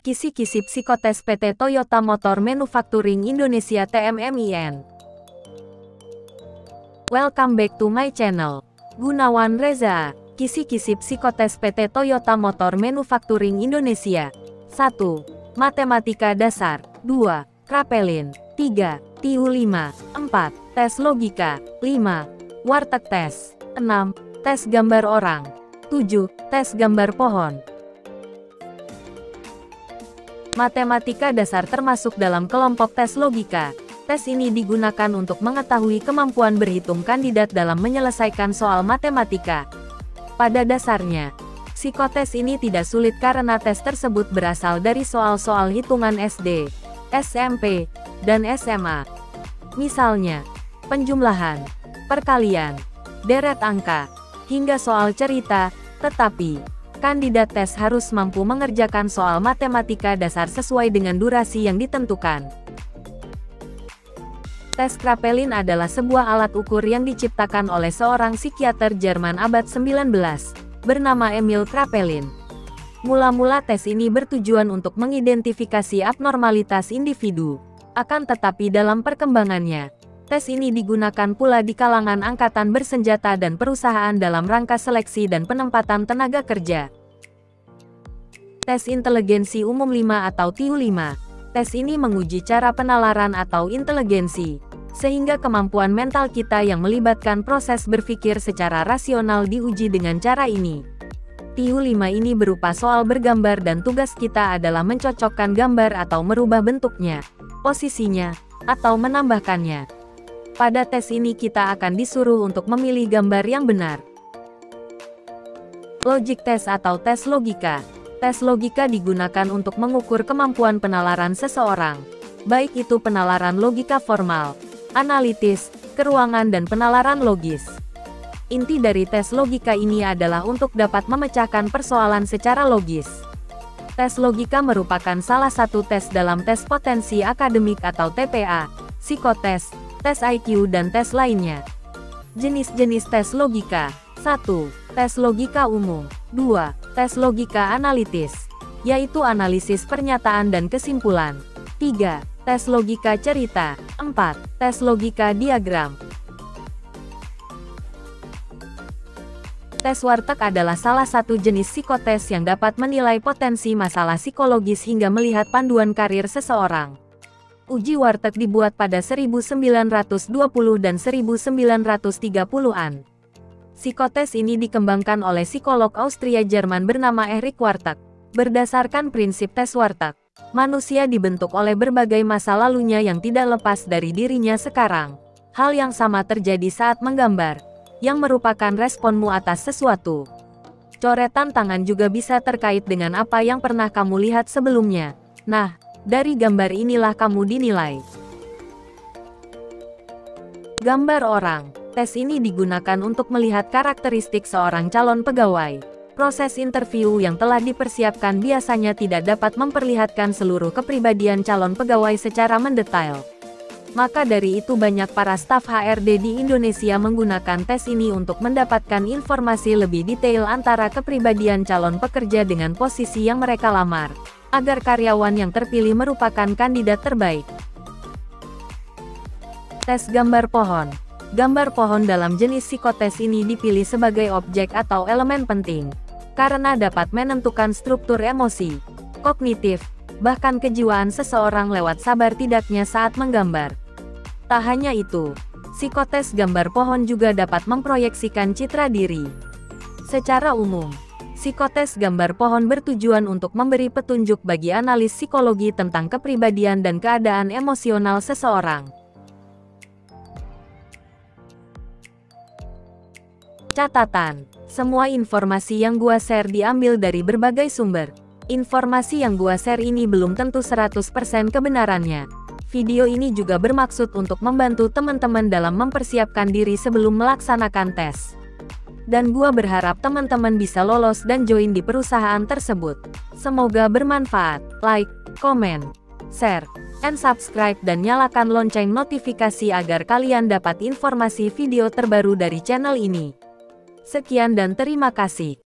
Kisi-kisi psikotes PT Toyota Motor Manufacturing Indonesia TMMIN. Welcome back to my channel. Gunawan Reza. Kisi-kisi psikotes PT Toyota Motor Manufacturing Indonesia. 1. Matematika dasar. 2. Krapelin. 3. TIU 5. 4. Tes logika. 5. Warteg tes. 6. Tes gambar orang. 7. Tes gambar pohon. Matematika dasar termasuk dalam kelompok tes logika. Tes ini digunakan untuk mengetahui kemampuan berhitung kandidat dalam menyelesaikan soal matematika. Pada dasarnya, psikotes ini tidak sulit karena tes tersebut berasal dari soal-soal hitungan SD, SMP, dan SMA. Misalnya, penjumlahan, perkalian, deret angka, hingga soal cerita, tetapi kandidat tes harus mampu mengerjakan soal matematika dasar sesuai dengan durasi yang ditentukan. Tes Krapelin adalah sebuah alat ukur yang diciptakan oleh seorang psikiater Jerman abad 19, bernama Emil Krapelin. Mula-mula tes ini bertujuan untuk mengidentifikasi abnormalitas individu. Akan tetapi dalam perkembangannya, tes ini digunakan pula di kalangan angkatan bersenjata dan perusahaan dalam rangka seleksi dan penempatan tenaga kerja. Tes inteligensi umum 5 atau TIU 5. Tes ini menguji cara penalaran atau inteligensi, sehingga kemampuan mental kita yang melibatkan proses berpikir secara rasional diuji dengan cara ini. TIU 5 ini berupa soal bergambar dan tugas kita adalah mencocokkan gambar atau merubah bentuknya, posisinya, atau menambahkannya. Pada tes ini kita akan disuruh untuk memilih gambar yang benar. Logic test atau tes logika. Tes logika digunakan untuk mengukur kemampuan penalaran seseorang, baik itu penalaran logika formal, analitis, keruangan dan penalaran logis. Inti dari tes logika ini adalah untuk dapat memecahkan persoalan secara logis. Tes logika merupakan salah satu tes dalam tes potensi akademik atau TPA, psikotes, tes IQ dan tes lainnya. Jenis-jenis tes logika. 1. Tes logika umum. 2. Tes logika analitis, yaitu analisis pernyataan dan kesimpulan. 3. Tes logika cerita. 4. Tes logika diagram. Tes warteg adalah salah satu jenis psikotes yang dapat menilai potensi masalah psikologis hingga melihat panduan karir seseorang. Uji warteg dibuat pada 1920 dan 1930-an. Psikotes ini dikembangkan oleh psikolog Austria-Jerman bernama Erich Warteg. Berdasarkan prinsip tes warteg, manusia dibentuk oleh berbagai masa lalunya yang tidak lepas dari dirinya sekarang. Hal yang sama terjadi saat menggambar, yang merupakan responmu atas sesuatu. Coretan tangan juga bisa terkait dengan apa yang pernah kamu lihat sebelumnya. Nah, dari gambar inilah kamu dinilai. Gambar orang. Tes ini digunakan untuk melihat karakteristik seorang calon pegawai. Proses interview yang telah dipersiapkan biasanya tidak dapat memperlihatkan seluruh kepribadian calon pegawai secara mendetail. Maka dari itu banyak para staf HRD di Indonesia menggunakan tes ini untuk mendapatkan informasi lebih detail antara kepribadian calon pekerja dengan posisi yang mereka lamar, agar karyawan yang terpilih merupakan kandidat terbaik. Tes gambar pohon. Gambar pohon dalam jenis psikotes ini dipilih sebagai objek atau elemen penting, karena dapat menentukan struktur emosi, kognitif, bahkan kejiwaan seseorang lewat sabar tidaknya saat menggambar. Tak hanya itu, psikotes gambar pohon juga dapat memproyeksikan citra diri. Secara umum, psikotes gambar pohon bertujuan untuk memberi petunjuk bagi analis psikologi tentang kepribadian dan keadaan emosional seseorang. Catatan, semua informasi yang gua share diambil dari berbagai sumber. Informasi yang gua share ini belum tentu 100% kebenarannya. Video ini juga bermaksud untuk membantu teman-teman dalam mempersiapkan diri sebelum melaksanakan tes. Dan gua berharap teman-teman bisa lolos dan join di perusahaan tersebut. Semoga bermanfaat. Like, komen, share, and subscribe dan nyalakan lonceng notifikasi agar kalian dapat informasi video terbaru dari channel ini. Sekian dan terima kasih.